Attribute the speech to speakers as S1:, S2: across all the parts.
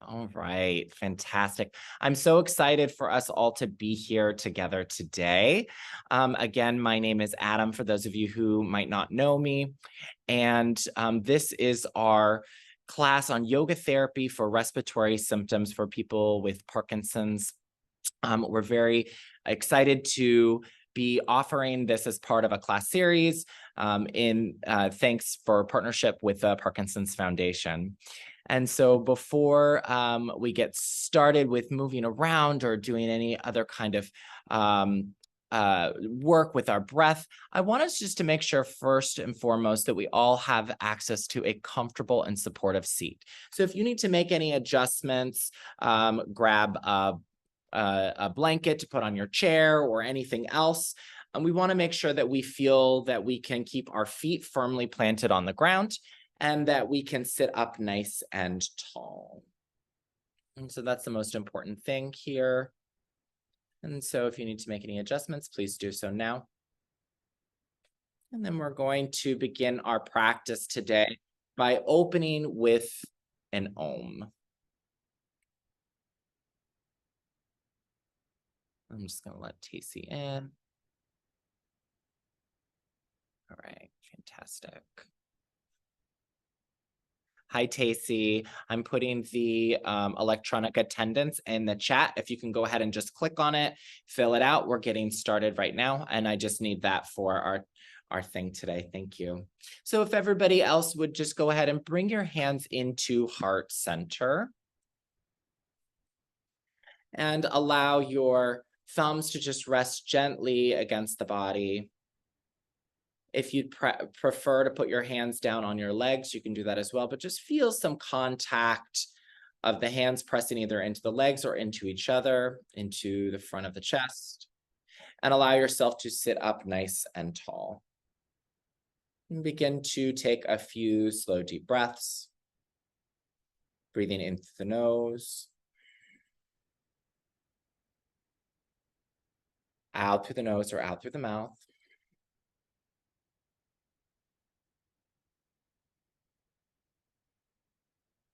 S1: All right, fantastic. I'm so excited for us all to be here together today. Again, my name is Adam, for those of you who might not know me. And this is our class on yoga therapy for respiratory symptoms for people with Parkinson's. We're very excited to be offering this as part of a class series in thanks for partnership with the Parkinson's Foundation. And so before we get started with moving around or doing any other kind of work with our breath, I want us just to make sure first and foremost that we all have access to a comfortable and supportive seat. So if you need to make any adjustments, grab a blanket to put on your chair or anything else. And we want to make sure that we feel that we can keep our feet firmly planted on the ground and that we can sit up nice and tall. And so that's the most important thing here. And so if you need to make any adjustments, please do so now. And then we're going to begin our practice today by opening with an Om. I'm just going to let Tacey in. All right, fantastic. Hi, Tacey. I'm putting the electronic attendance in the chat. If you can go ahead and just click on it, fill it out. We're getting started right now, and I just need that for our thing today. Thank you. So if everybody else would just go ahead and bring your hands into heart center and allow your thumbs to just rest gently against the body. If you'd prefer to put your hands down on your legs, you can do that as well, but just feel some contact of the hands pressing either into the legs or into each other, into the front of the chest, and allow yourself to sit up nice and tall. And begin to take a few slow, deep breaths, breathing in through the nose, out through the nose or out through the mouth.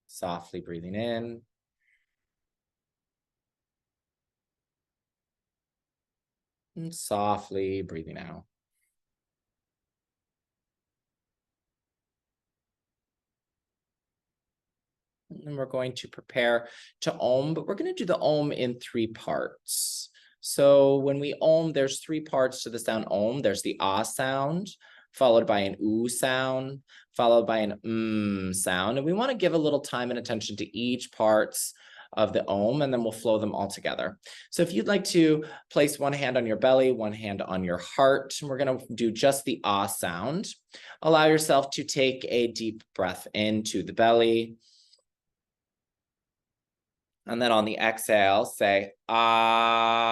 S1: Softly breathing in. And softly breathing out. And we're going to prepare to Om, but we're going to do the Om in 3 parts. So when we Om, there's 3 parts to the sound Om. There's the Ah sound, followed by an Oo sound, followed by an sound. And we want to give a little time and attention to each parts of the Om, and then we'll flow them all together. So if you'd like to place one hand on your belly, one hand on your heart, we're going to do just the Ah sound. Allow yourself to take a deep breath into the belly. And then on the exhale, say, ah.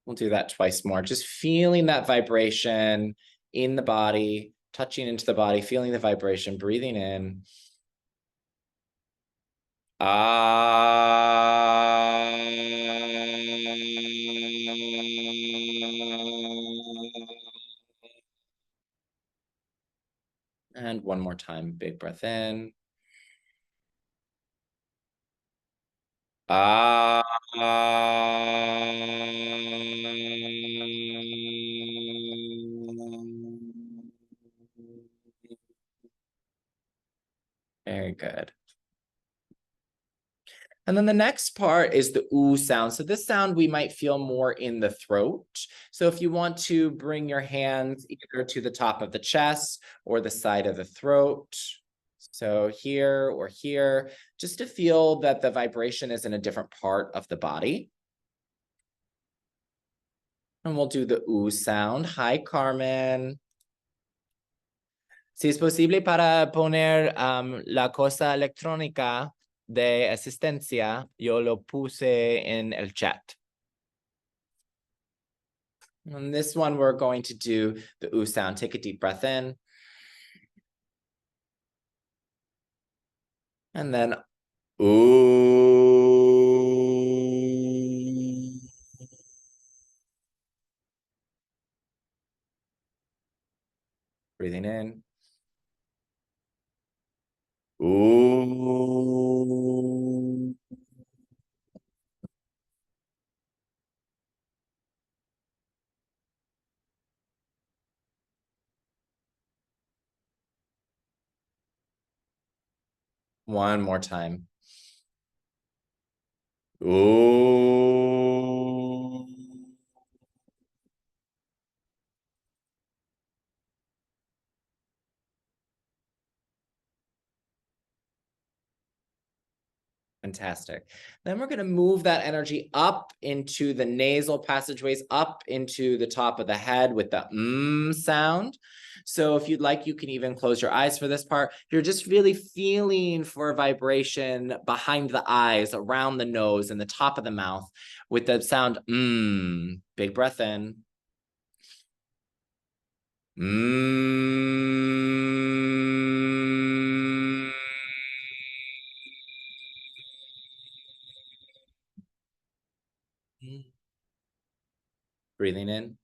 S1: We'll do that twice more. Just feeling that vibration in the body, touching into the body, feeling the vibration, breathing in. Ah. And one more time, big breath in. Ah. Very good. And then the next part is the oo sound. So this sound we might feel more in the throat. So if you want to bring your hands either to the top of the chest or the side of the throat. So here or here, just to feel that the vibration is in a different part of the body. And we'll do the oo sound. Hi, Carmen. Si es posible para poner la cosa electrónica de asistencia, yo lo puse en el chat. And this one, we're going to do the oo sound. Take a deep breath in. And then ooh. Breathing in. Ooh. One more time. Ooh. Fantastic. Then we're going to move that energy up into the nasal passageways, up into the top of the head with the sound. So if you'd like, you can even close your eyes for this part. You're just really feeling for vibration behind the eyes, around the nose, and the top of the mouth with the sound Big breath in. Breathing in.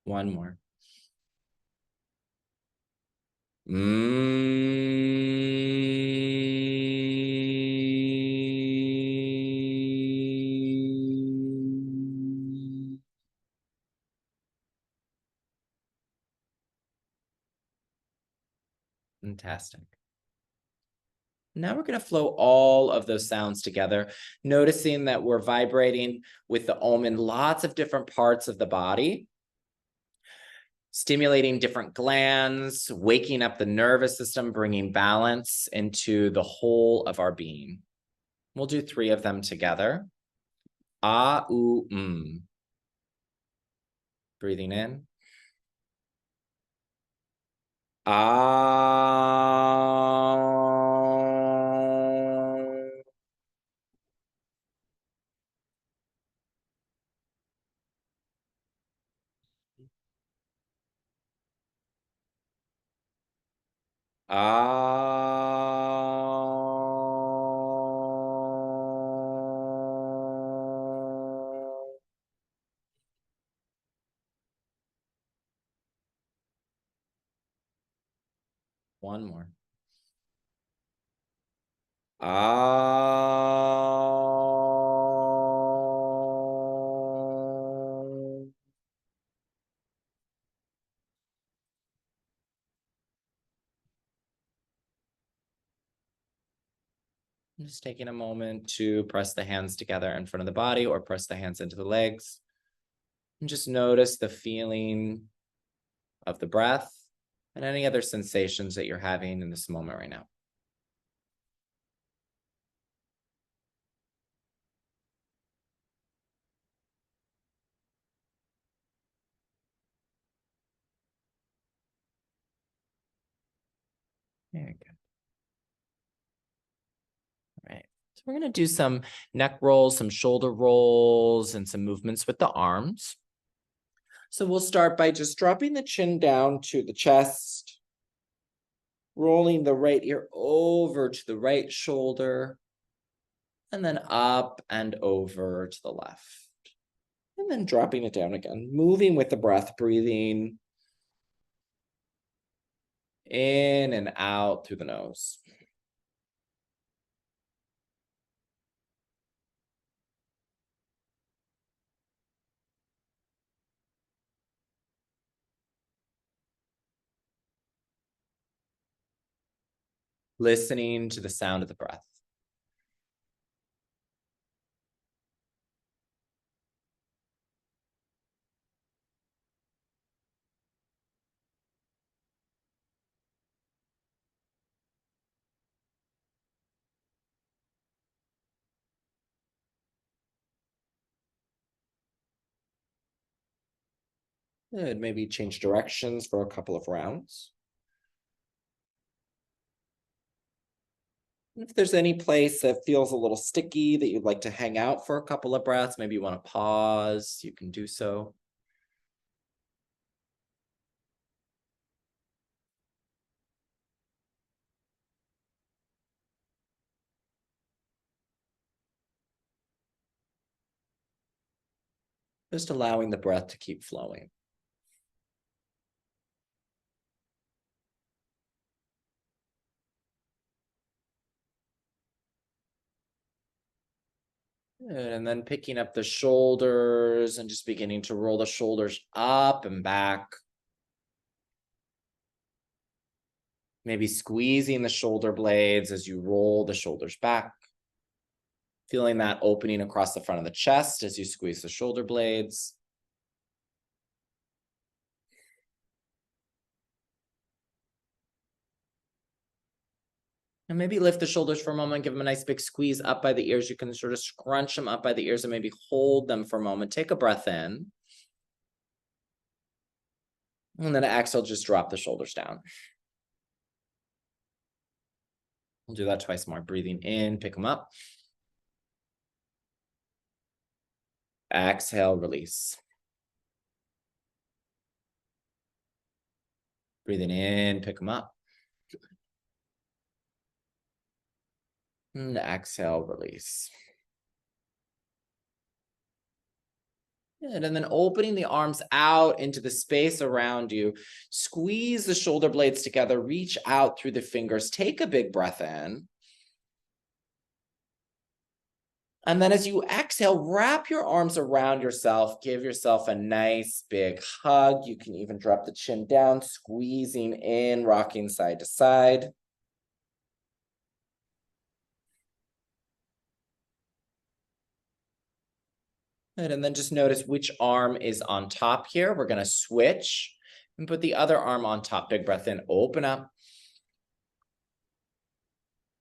S1: One more. Fantastic. Now we're going to flow all of those sounds together, noticing that we're vibrating with the Om in lots of different parts of the body, stimulating different glands, waking up the nervous system, bringing balance into the whole of our being. We'll do 3 of them together. Ah, oo, Breathing in. Ah. One more. Just taking a moment to press the hands together in front of the body or press the hands into the legs. And just notice the feeling of the breath and any other sensations that you're having in this moment right now. Very good. All right. So we're going to do some neck rolls, some shoulder rolls, and some movements with the arms. So we'll start by just dropping the chin down to the chest, rolling the right ear over to the right shoulder, and then up and over to the left. And then dropping it down again, moving with the breath, breathing in and out through the nose. Listening to the sound of the breath. Good. Maybe change directions for a couple of rounds. If there's any place that feels a little sticky that you'd like to hang out for a couple of breaths, maybe you want to pause, you can do so. Just allowing the breath to keep flowing. Good. And then picking up the shoulders and just beginning to roll the shoulders up and back. Maybe squeezing the shoulder blades as you roll the shoulders back. Feeling that opening across the front of the chest as you squeeze the shoulder blades. And maybe lift the shoulders for a moment, give them a nice big squeeze up by the ears. You can sort of scrunch them up by the ears and maybe hold them for a moment. Take a breath in. And then exhale, just drop the shoulders down. We'll do that twice more. Breathing in, pick them up. Exhale, release. Breathing in, pick them up. And exhale, release. Good. And then opening the arms out into the space around you. Squeeze the shoulder blades together. Reach out through the fingers. Take a big breath in. And then as you exhale, wrap your arms around yourself. Give yourself a nice big hug. You can even drop the chin down, squeezing in, rocking side to side. Good. And then just notice which arm is on top here. We're going to switch and put the other arm on top. Big breath in, open up.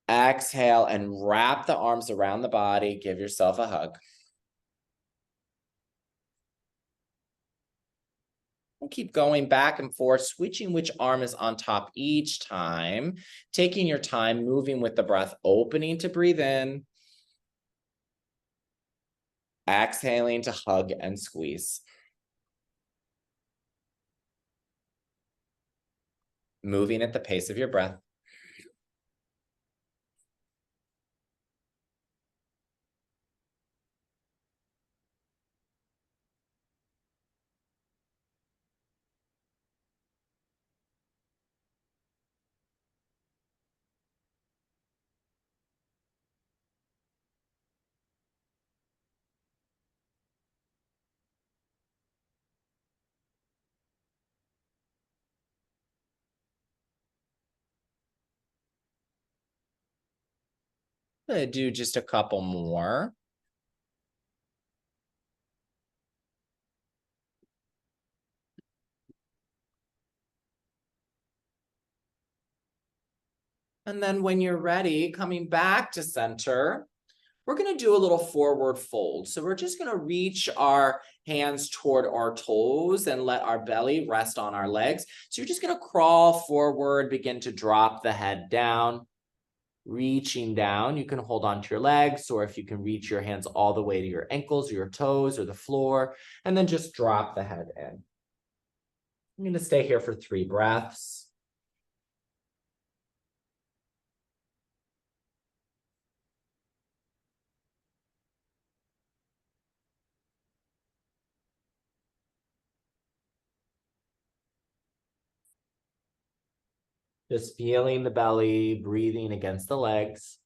S1: Exhale and wrap the arms around the body. Give yourself a hug. And keep going back and forth, switching which arm is on top each time. Taking your time, moving with the breath, opening to breathe in. Exhaling to hug and squeeze. Moving at the pace of your breath. I'm going to do just a couple more. And then when you're ready, coming back to center, we're going to do a little forward fold. So we're just going to reach our hands toward our toes and let our belly rest on our legs. So you're just going to crawl forward, begin to drop the head down, reaching down. You can hold on to your legs, or if you can reach your hands all the way to your ankles or your toes or the floor, and then just drop the head in. I'm going to stay here for 3 breaths. Just feeling the belly, breathing against the legs.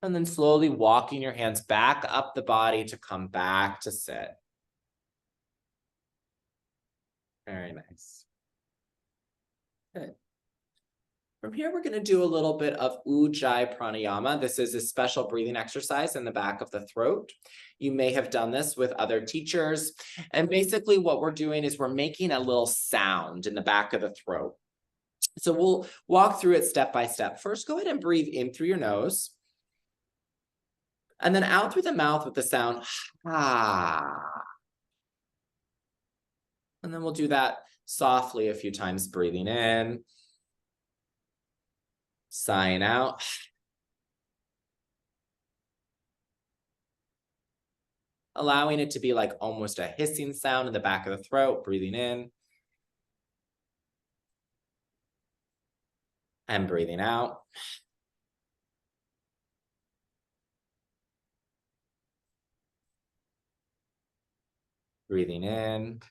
S1: And then slowly walking your hands back up the body to come back to sit. Very nice. Good. From here, we're going to do a little bit of Ujjayi Pranayama. This is a special breathing exercise in the back of the throat. You may have done this with other teachers. And basically what we're doing is we're making a little sound in the back of the throat. So we'll walk through it step by step. First, go ahead and breathe in through your nose. And then out through the mouth with the sound, ha. And then we'll do that softly a few times, breathing in, sighing out. Allowing it to be like almost a hissing sound in the back of the throat, breathing in and breathing out. Breathing in.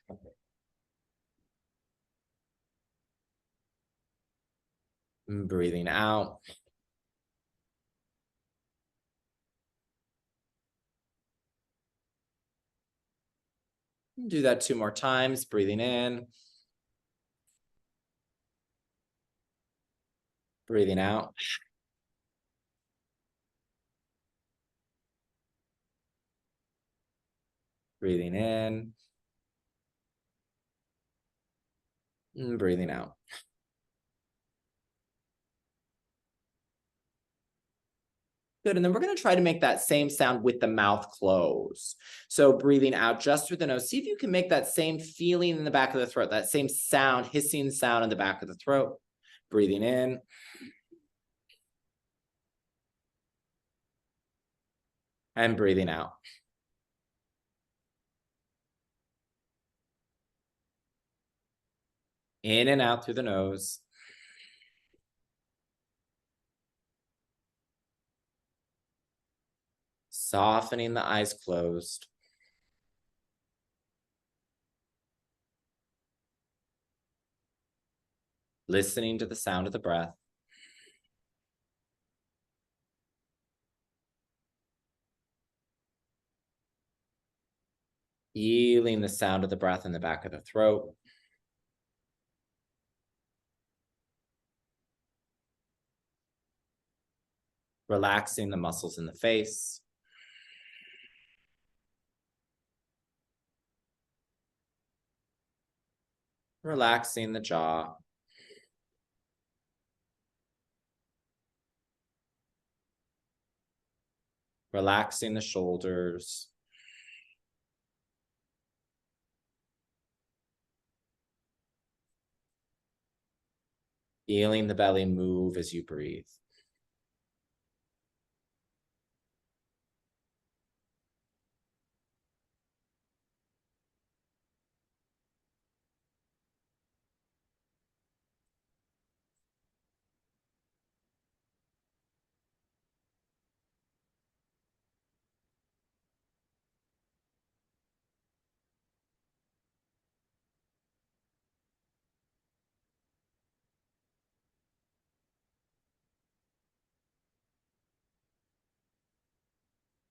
S1: Breathing out. Do that 2 more times. Breathing in. Breathing out. Breathing in. And breathing out. Good, and then we're gonna try to make that same sound with the mouth closed. So breathing out just through the nose. See if you can make that same feeling in the back of the throat, that same sound, hissing sound in the back of the throat. Breathing in. And breathing out. In and out through the nose. Softening the eyes closed. Listening to the sound of the breath. Feeling the sound of the breath in the back of the throat. Relaxing the muscles in the face. Relaxing the jaw. Relaxing the shoulders. Feeling the belly move as you breathe.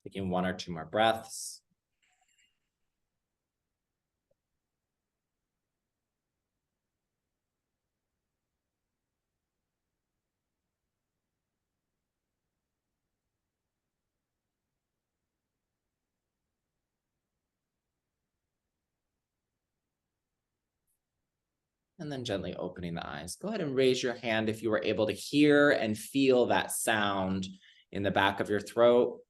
S1: Taking 1 or 2 more breaths. And then gently opening the eyes. Go ahead and raise your hand if you were able to hear and feel that sound in the back of your throat.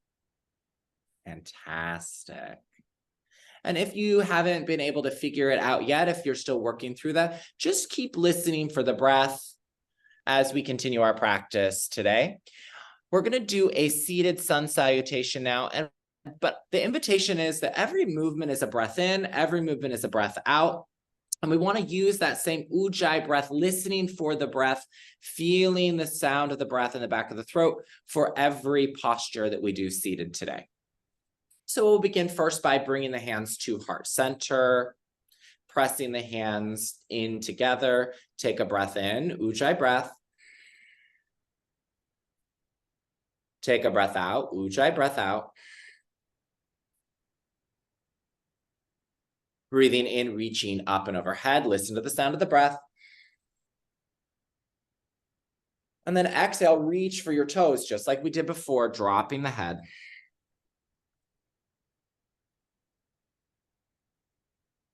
S1: Fantastic. And if you haven't been able to figure it out yet, if you're still working through that, just keep listening for the breath as we continue our practice today. We're going to do a seated sun salutation now. But the invitation is that every movement is a breath in, every movement is a breath out. And we want to use that same ujjayi breath, listening for the breath, feeling the sound of the breath in the back of the throat for every posture that we do seated today. So we'll begin first by bringing the hands to heart center, pressing the hands in together. Take a breath in, ujjayi breath. Take a breath out, ujjayi breath out. Breathing in, reaching up and overhead. Listen to the sound of the breath. And then exhale, reach for your toes, just like we did before, dropping the head.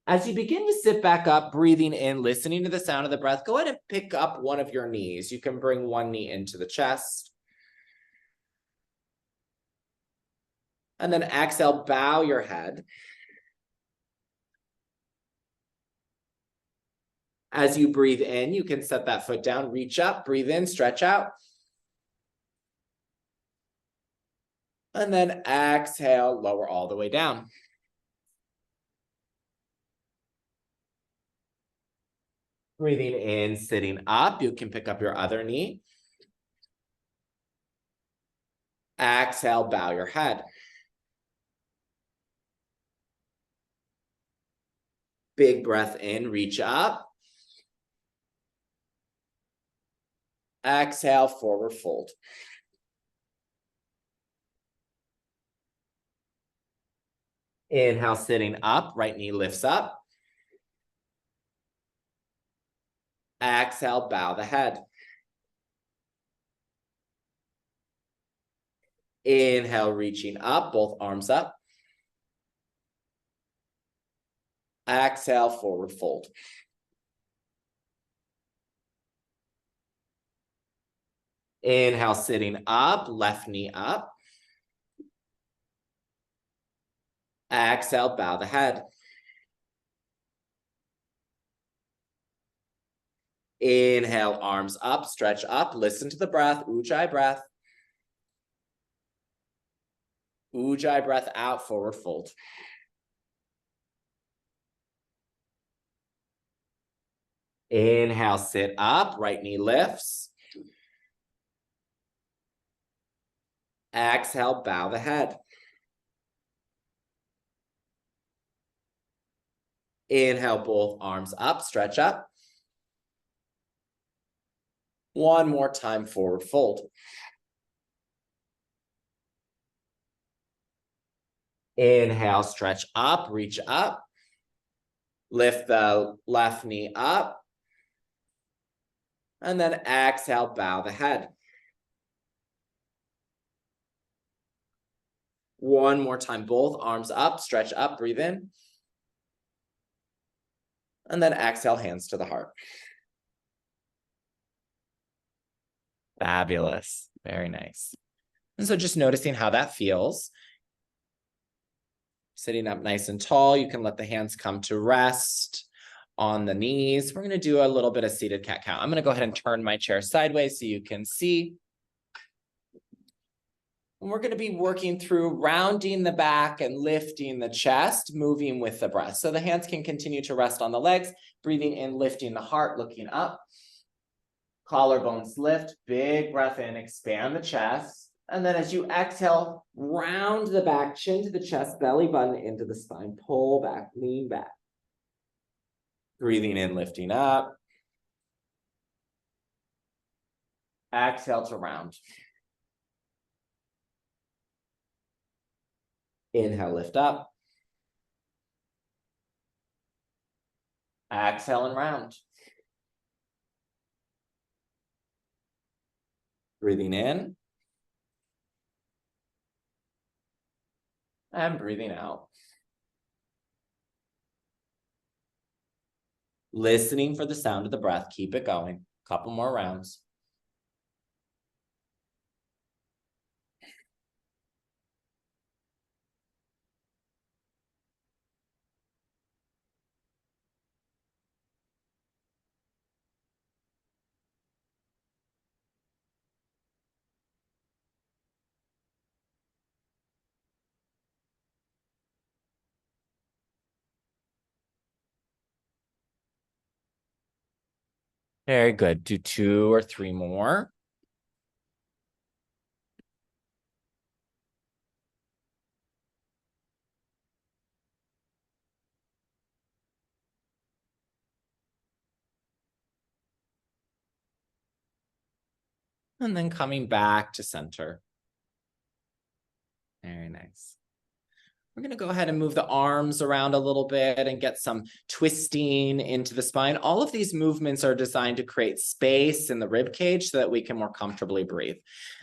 S1: As you begin to sit back up, breathing in, listening to the sound of the breath, go ahead and pick up one of your knees. You can bring one knee into the chest. And then exhale, bow your head. As you breathe in, you can set that foot down, reach up, breathe in, stretch out. And then exhale, lower all the way down. Breathing in, sitting up, you can pick up your other knee. Exhale, bow your head. Big breath in, reach up. Exhale, forward fold. Inhale, sitting up, right knee lifts up. Exhale, bow the head. Inhale, reaching up, both arms up. Exhale, forward fold. Inhale, sitting up, left knee up. Exhale, bow the head. Inhale, arms up, stretch up, listen to the breath, Ujjayi breath. Ujjayi breath out, forward fold. Inhale, sit up, right knee lifts. Exhale, bow the head. Inhale, both arms up, stretch up. One more time, forward fold. Inhale, stretch up, reach up. Lift the left knee up. And then exhale, bow the head. One more time, both arms up, stretch up, breathe in. And then exhale, hands to the heart. Fabulous. Very nice. And so just noticing how that feels. Sitting up nice and tall, you can let the hands come to rest on the knees. We're going to do a little bit of seated cat-cow. I'm going to go ahead and turn my chair sideways so you can see. And we're going to be working through rounding the back and lifting the chest, moving with the breath. So the hands can continue to rest on the legs, breathing in, lifting the heart, looking up. Collarbones lift, big breath in, expand the chest. And then as you exhale, round the back, chin to the chest, belly button into the spine, pull back, lean back. Breathing in, lifting up. Exhale to round. Inhale, lift up. Exhale and round. Breathing in. And breathing out. Listening for the sound of the breath. Keep it going. Couple more rounds. Very good. Do 2 or 3 more. And then coming back to center. Very nice. We're going to go ahead and move the arms around a little bit and get some twisting into the spine. All of these movements are designed to create space in the rib cage so that we can more comfortably breathe.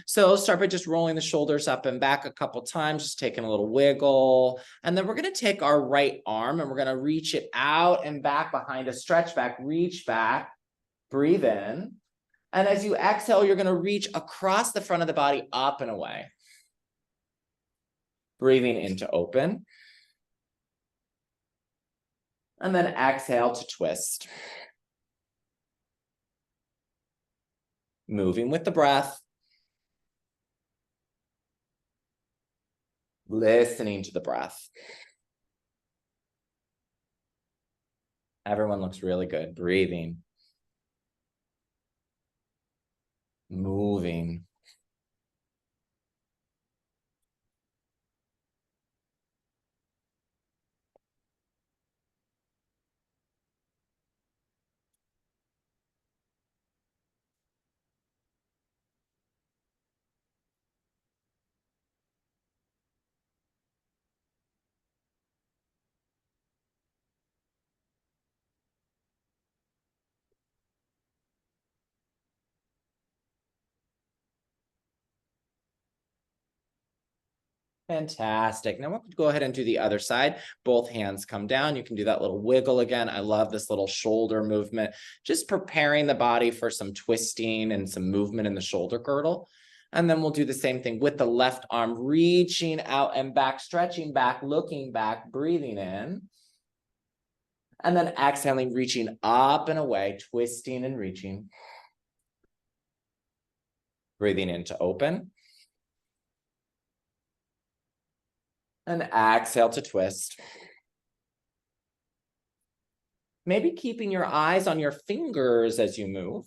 S1: So start by just rolling the shoulders up and back a couple times, just taking a little wiggle. And then we're going to take our right arm and we're going to reach it out and back behind a stretch back, reach back, breathe in. And as you exhale, you're going to reach across the front of the body up and away. Breathing into open. And then exhale to twist. Moving with the breath. Listening to the breath. Everyone looks really good. Breathing. Moving. Fantastic. Now we'll go ahead and do the other side. Both hands come down. You can do that little wiggle again. I love this little shoulder movement, just preparing the body for some twisting and some movement in the shoulder girdle. And then we'll do the same thing with the left arm, reaching out and back, stretching back, looking back, breathing in. And then exhaling, reaching up and away, twisting and reaching. Breathing in to open. And exhale to twist. Maybe keeping your eyes on your fingers as you move.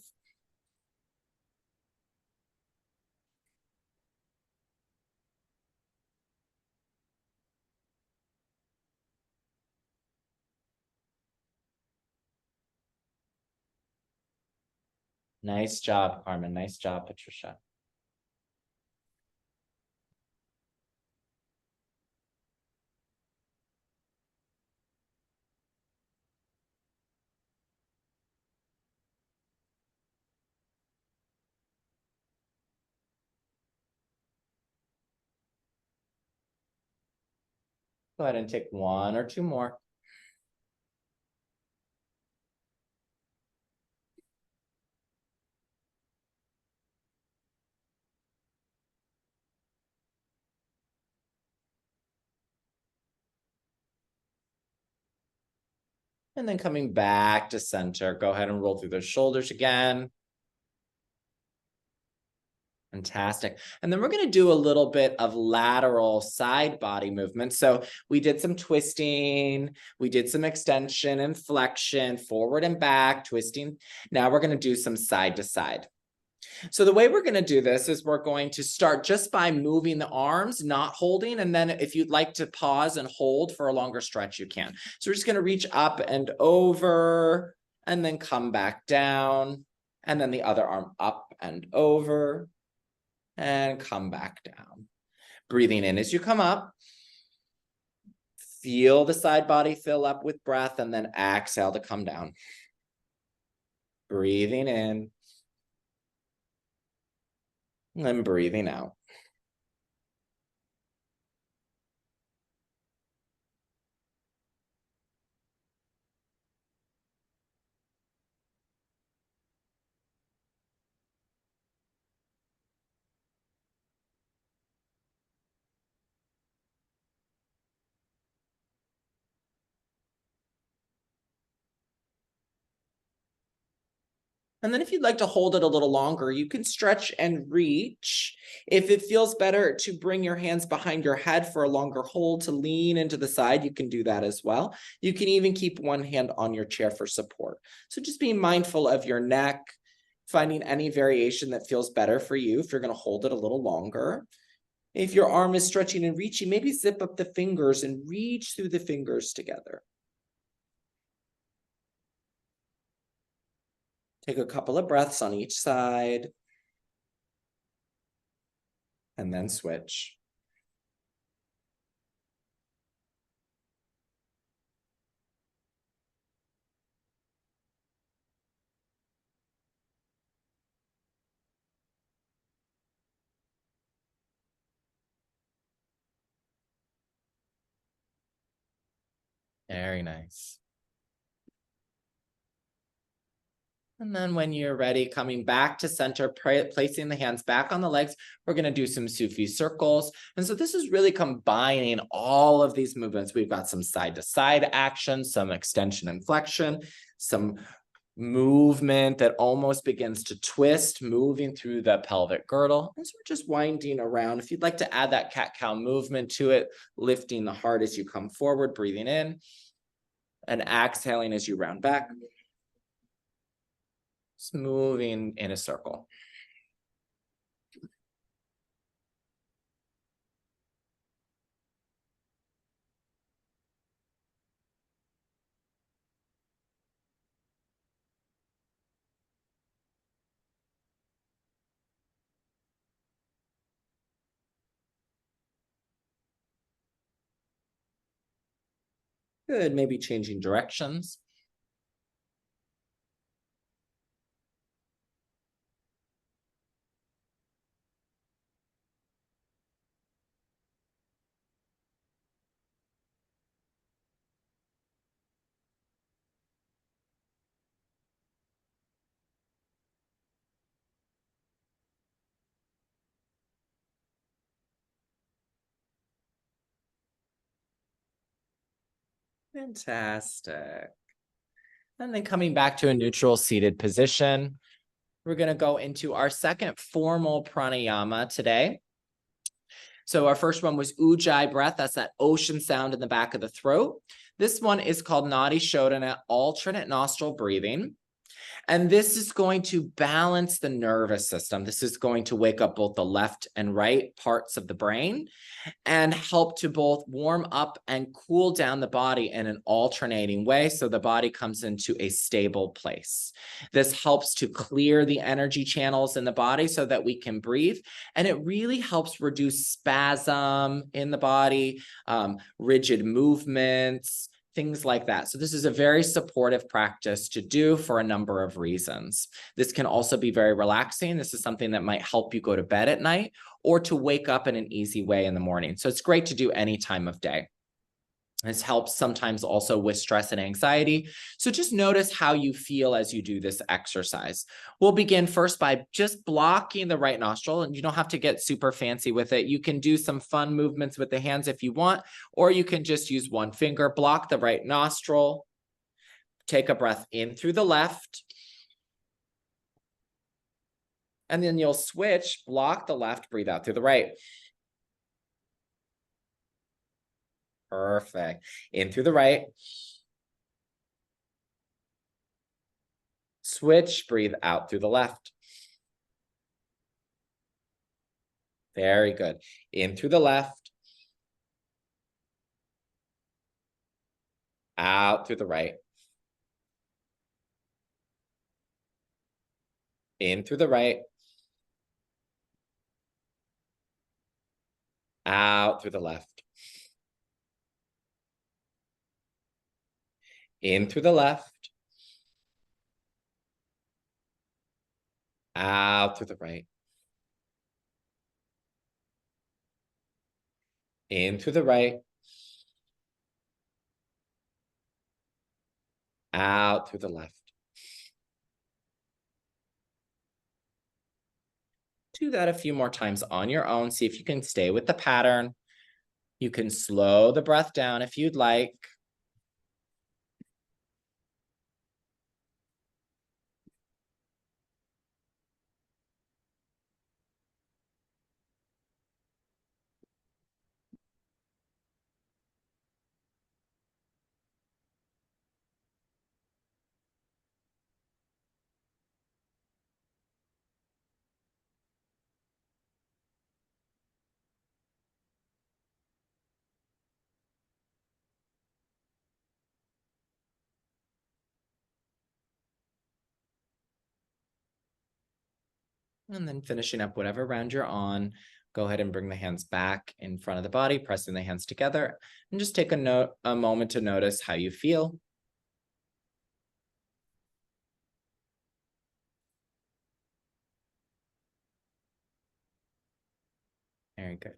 S1: Nice job, Carmen. Nice job, Patricia. Go ahead and take one or two more. And then coming back to center, go ahead and roll through those shoulders again. Fantastic. And then we're going to do a little bit of lateral side body movement. So we did some twisting, we did some extension and flexion, forward and back, twisting. Now we're going to do some side to side. So the way we're going to do this is we're going to start just by moving the arms, not holding. And then if you'd like to pause and hold for a longer stretch, you can. So we're just going to reach up and over and then come back down. And then the other arm up and over and come back down. Breathing in as you come up. Feel the side body fill up with breath and then exhale to come down. Breathing in. And then breathing out. And then if you'd like to hold it a little longer, you can stretch and reach. If it feels better to bring your hands behind your head for a longer hold, to lean into the side, you can do that as well. You can even keep one hand on your chair for support. So just be mindful of your neck, finding any variation that feels better for you if you're going to hold it a little longer. If your arm is stretching and reaching, maybe zip up the fingers and reach through the fingers together. Take a couple of breaths on each side. And then switch. Very nice. And then when you're ready, coming back to center, placing the hands back on the legs, we're going to do some Sufi circles. And so this is really combining all of these movements. We've got some side to side action, some extension and flexion, some movement that almost begins to twist, moving through the pelvic girdle. And so we're just winding around. If you'd like to add that cat-cow movement to it, lifting the heart as you come forward, breathing in, and exhaling as you round back. Just moving in a circle. Good, maybe changing directions. Fantastic. And then coming back to a neutral seated position, we're going to go into our second formal pranayama today. So our first one was Ujjayi breath. That's that ocean sound in the back of the throat. This one is called Nadi Shodhana, alternate nostril breathing. And this is going to balance the nervous system. This is going to wake up both the left and right parts of the brain and help to both warm up and cool down the body in an alternating way so the body comes into a stable place. This helps to clear the energy channels in the body so that we can breathe. And it really helps reduce spasm in the body, rigid movements, things like that. So this is a very supportive practice to do for a number of reasons. This can also be very relaxing. This is something that might help you go to bed at night or to wake up in an easy way in the morning. So it's great to do any time of day. This helps sometimes also with stress and anxiety. So just notice how you feel as you do this exercise. We'll begin first by just blocking the right nostril, and you don't have to get super fancy with it. You can do some fun movements with the hands if you want, or you can just use one finger, block the right nostril, take a breath in through the left, and then you'll switch, block the left, breathe out through the right. Perfect. In through the right. Switch, breathe out through the left. Very good. In through the left. Out through the right. In through the right. Out through the left. In through the left. Out through the right. In through the right. Out through the left. Do that a few more times on your own. See if you can stay with the pattern. You can slow the breath down if you'd like. And then finishing up whatever round you're on, go ahead and bring the hands back in front of the body, pressing the hands together, and just take a moment to notice how you feel. Very good.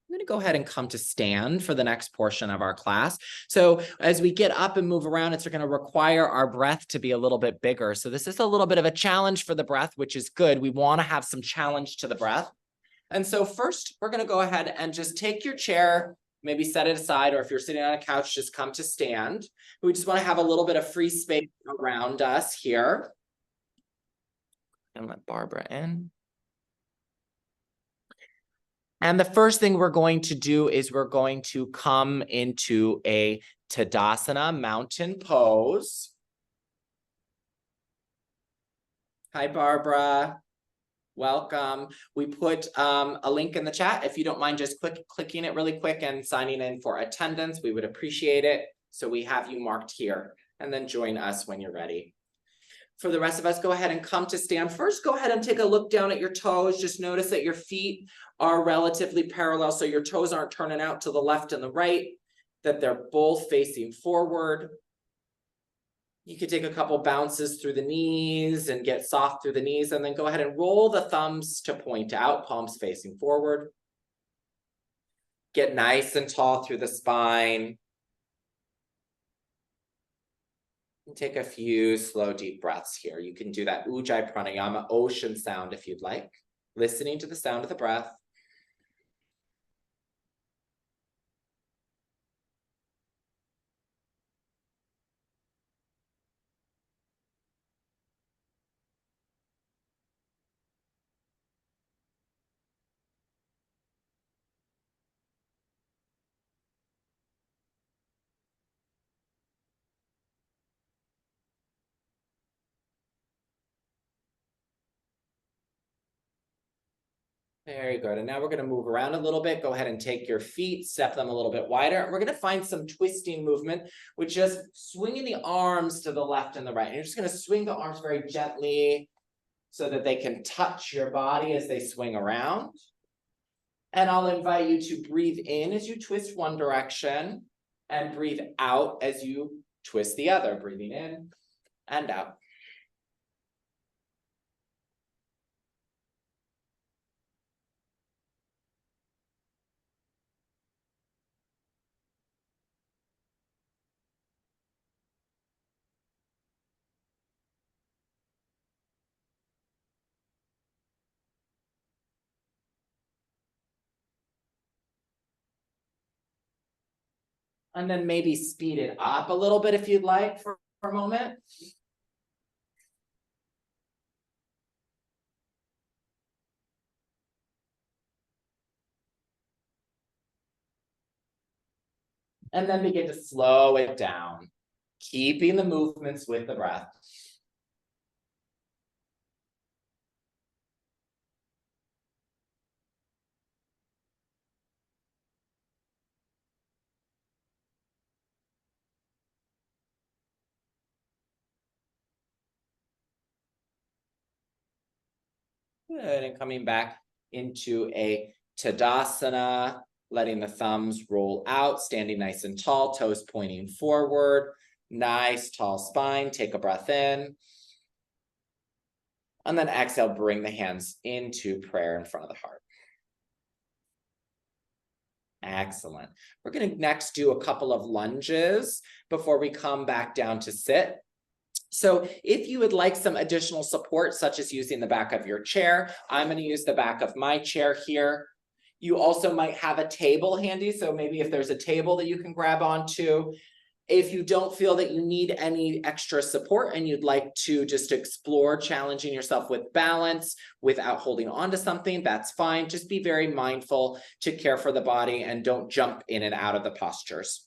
S1: I'm going to go ahead and come to stand for the next portion of our class. So as we get up and move around, it's going to require our breath to be a little bit bigger. So this is a little bit of a challenge for the breath, which is good. We want to have some challenge to the breath. And so first, we're going to go ahead and just take your chair, maybe set it aside, or if you're sitting on a couch, just come to stand. We just want to have a little bit of free space around us here. And let Barbara in. And the first thing we're going to do is we're going to come into a Tadasana mountain pose. Hi, Barbara. Welcome. We put a link in the chat. If you don't mind just clicking it really quick and signing in for attendance, we would appreciate it. So we have you marked here, and then join us when you're ready. For the rest of us, go ahead and come to stand. First, go ahead and take a look down at your toes. Just notice that your feet are relatively parallel, so your toes aren't turning out to the left and the right, that they're both facing forward. You could take a couple bounces through the knees and get soft through the knees, and then go ahead and roll the thumbs to point out, palms facing forward. Get nice and tall through the spine. And take a few slow, deep breaths here. You can do that Ujjayi pranayama, ocean sound if you'd like, listening to the sound of the breath. Very good. And now we're going to move around a little bit. Go ahead and take your feet, step them a little bit wider. And we're going to find some twisting movement, which is swinging the arms to the left and the right. And you're just going to swing the arms very gently so that they can touch your body as they swing around. And I'll invite you to breathe in as you twist one direction and breathe out as you twist the other. Breathing in and out. And then maybe speed it up a little bit if you'd like for a moment. And then begin to slow it down, keeping the movements with the breath. Good, and coming back into a Tadasana, letting the thumbs roll out, standing nice and tall, toes pointing forward, nice tall spine. Take a breath in. And then exhale, bring the hands into prayer in front of the heart. Excellent. We're going to next do a couple of lunges before we come back down to sit. So if you would like some additional support, such as using the back of your chair, I'm going to use the back of my chair here. You also might have a table handy. So maybe if there's a table that you can grab onto. If you don't feel that you need any extra support and you'd like to just explore challenging yourself with balance without holding on to something, that's fine. Just be very mindful to care for the body and don't jump in and out of the postures.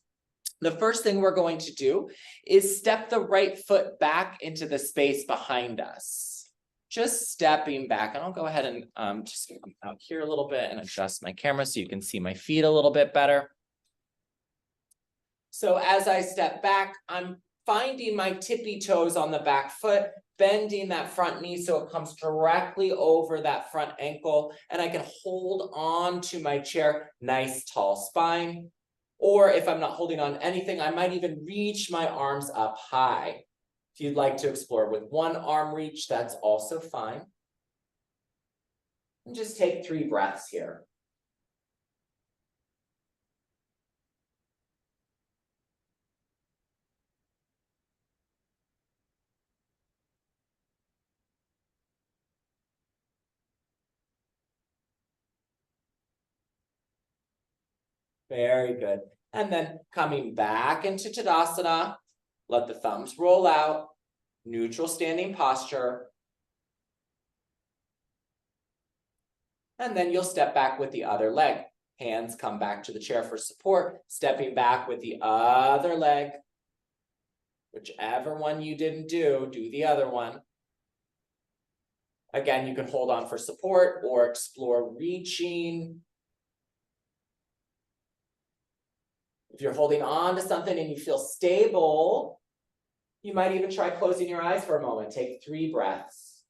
S1: The first thing we're going to do is step the right foot back into the space behind us. Just stepping back. And I'll go ahead and just come out here a little bit and adjust my camera so you can see my feet a little bit better. So as I step back, I'm finding my tippy toes on the back foot, bending that front knee so it comes directly over that front ankle, and I can hold on to my chair, nice tall spine. Or if I'm not holding on anything, I might even reach my arms up high. If you'd like to explore with one arm reach, that's also fine. And just take 3 breaths here. Very good. And then coming back into Tadasana, let the thumbs roll out, neutral standing posture. And then you'll step back with the other leg. Hands come back to the chair for support, stepping back with the other leg. Whichever one you didn't do the other one. Again, you can hold on for support or explore reaching. If you're holding on to something and you feel stable, you might even try closing your eyes for a moment. Take 3 breaths.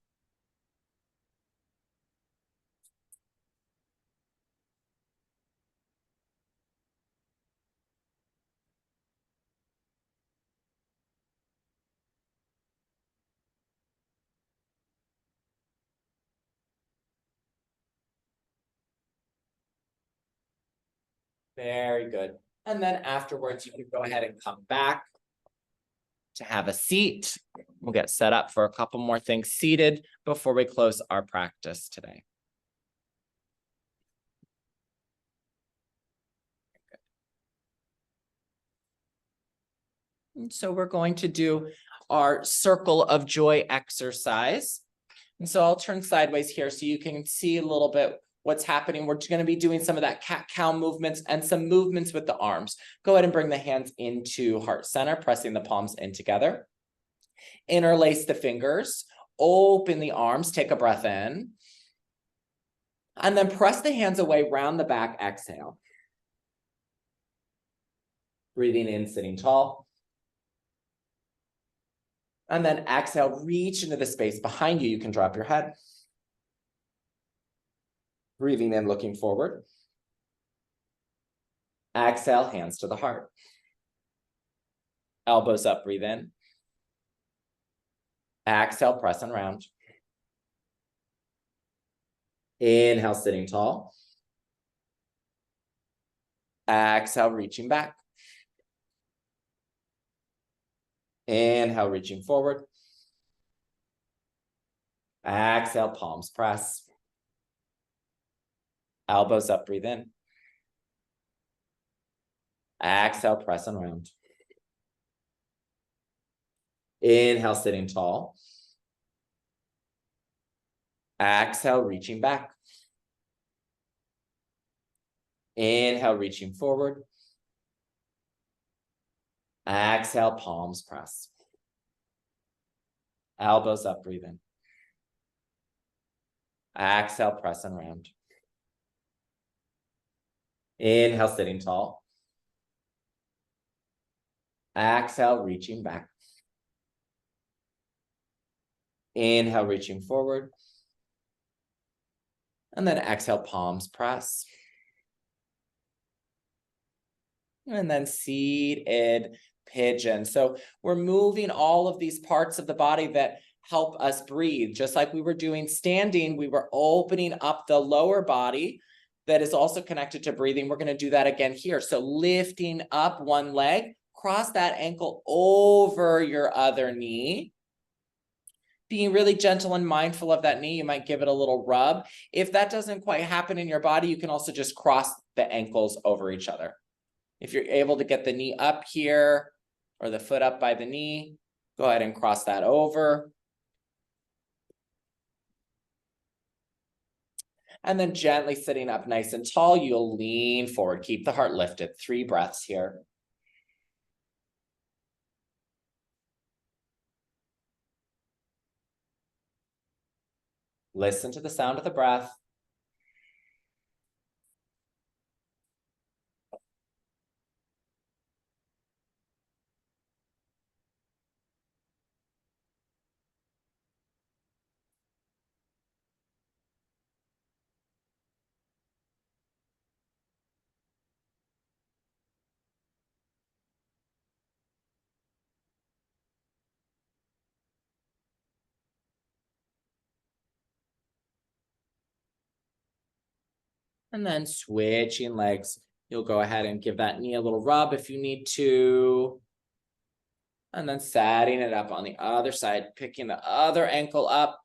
S1: Very good. And then afterwards, you can go ahead and come back to have a seat. We'll get set up for a couple more things seated before we close our practice today. And so we're going to do our circle of joy exercise. And so I'll turn sideways here so you can see a little bit what's happening. We're going to be doing some of that cat-cow movements and some movements with the arms. Go ahead and bring the hands into heart center, pressing the palms in together. Interlace the fingers, open the arms, take a breath in. And then press the hands away, round the back, exhale. Breathing in, sitting tall. And then exhale, reach into the space behind you. You can drop your head. Breathing in, looking forward. Exhale, hands to the heart. Elbows up, breathe in. Exhale, press and round. Inhale, sitting tall. Exhale, reaching back. Inhale, reaching forward. Exhale, palms press. Elbows up, breathe in. Exhale, press and round. Inhale, sitting tall. Exhale, reaching back. Inhale, reaching forward. Exhale, palms press. Elbows up, breathe in. Exhale, press and round. Inhale, sitting tall. Exhale, reaching back. Inhale, reaching forward. And then exhale, palms press. And then seated pigeon. So we're moving all of these parts of the body that help us breathe. Just like we were doing standing, we were opening up the lower body that is also connected to breathing. We're going to do that again here. So lifting up one leg, cross that ankle over your other knee. Being really gentle and mindful of that knee, you might give it a little rub. If that doesn't quite happen in your body, you can also just cross the ankles over each other. If you're able to get the knee up here or the foot up by the knee, go ahead and cross that over. And then gently sitting up nice and tall, you'll lean forward. Keep the heart lifted. 3 breaths here. Listen to the sound of the breath. And then switching legs. You'll go ahead and give that knee a little rub if you need to. And then setting it up on the other side, picking the other ankle up.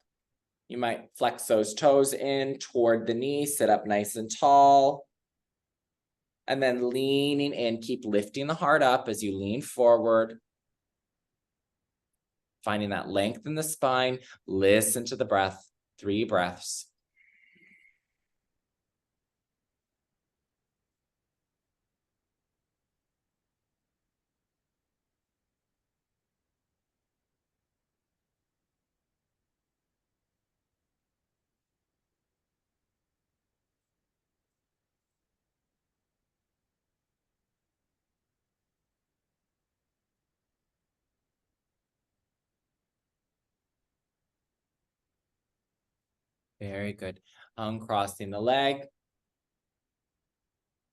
S1: You might flex those toes in toward the knee, sit up nice and tall. And then leaning in, keep lifting the heart up as you lean forward. Finding that length in the spine. Listen to the breath. 3 breaths. Very good. Uncrossing the leg.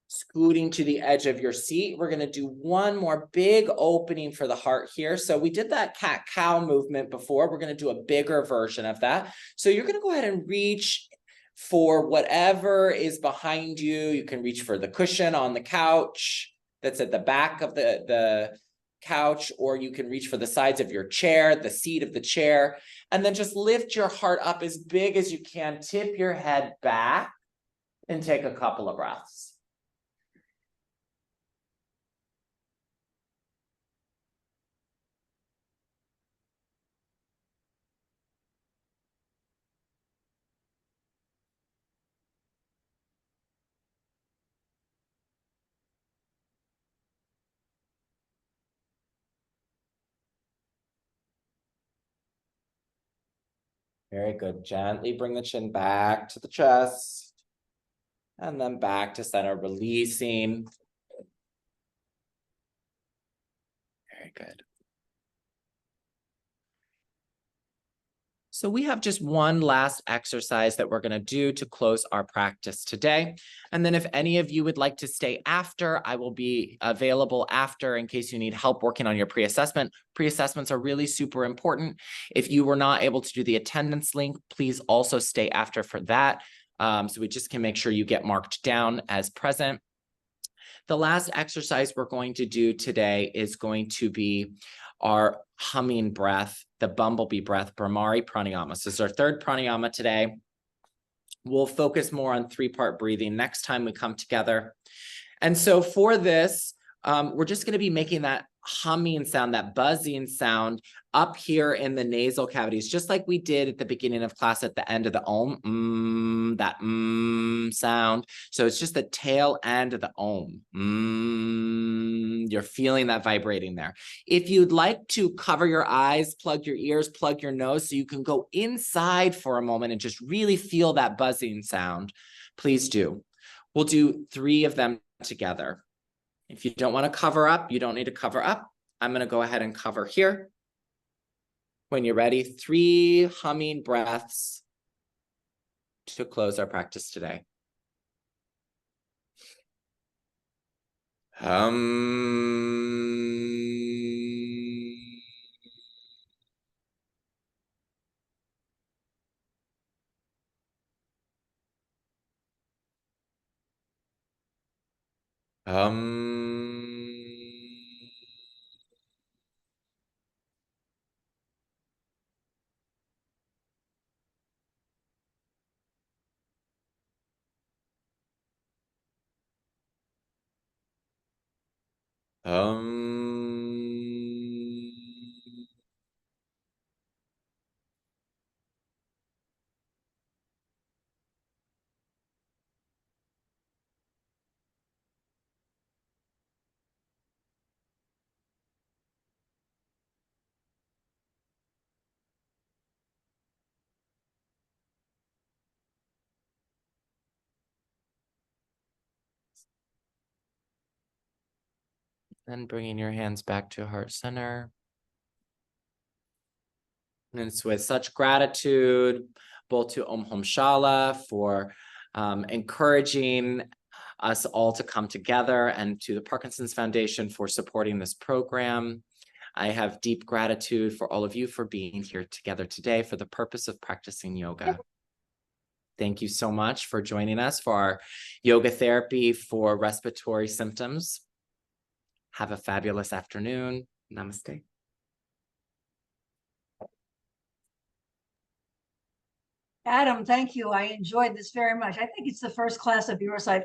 S1: Scooting to the edge of your seat. We're going to do one more big opening for the heart here. So we did that cat-cow movement before. We're going to do a bigger version of that. So you're going to go ahead and reach for whatever is behind you. You can reach for the cushion on the couch that's at the back of the couch, or you can reach for the sides of your chair, the seat of the chair, and then just lift your heart up as big as you can. Tip your head back and take a couple of breaths. Very good. Gently bring the chin back to the chest. And then back to center, releasing. Very good. So we have just one last exercise that we're going to do to close our practice today. And then if any of you would like to stay after, I will be available after in case you need help working on your pre-assessment. Pre-assessments are really super important. If you were not able to do the attendance link, please also stay after for that. So we just can make sure you get marked down as present. The last exercise we're going to do today is going to be our humming breath, the bumblebee breath, Brahmari pranayama. So this is our third pranayama today. We'll focus more on three-part breathing next time we come together. And so for this, we're just going to be making that humming sound, that buzzing sound up here in the nasal cavities, just like we did at the beginning of class at the end of the om, that sound. So it's just the tail end of the om. You're feeling that vibrating there. If you'd like to cover your eyes, plug your ears, plug your nose, so you can go inside for a moment and just really feel that buzzing sound, please do. We'll do 3 of them together. If you don't want to cover up, you don't need to cover up. I'm going to go ahead and cover here. When you're ready, 3 humming breaths to close our practice today. Then bringing your hands back to heart center. And it's with such gratitude, both to Om Hom Shala for encouraging us all to come together, and to the Parkinson's Foundation for supporting this program. I have deep gratitude for all of you for being here together today for the purpose of practicing yoga. Thank you so much for joining us for our yoga therapy for respiratory symptoms. Have a fabulous afternoon. Namaste.
S2: Adam, thank you. I enjoyed this very much. I think it's the first class of yours I've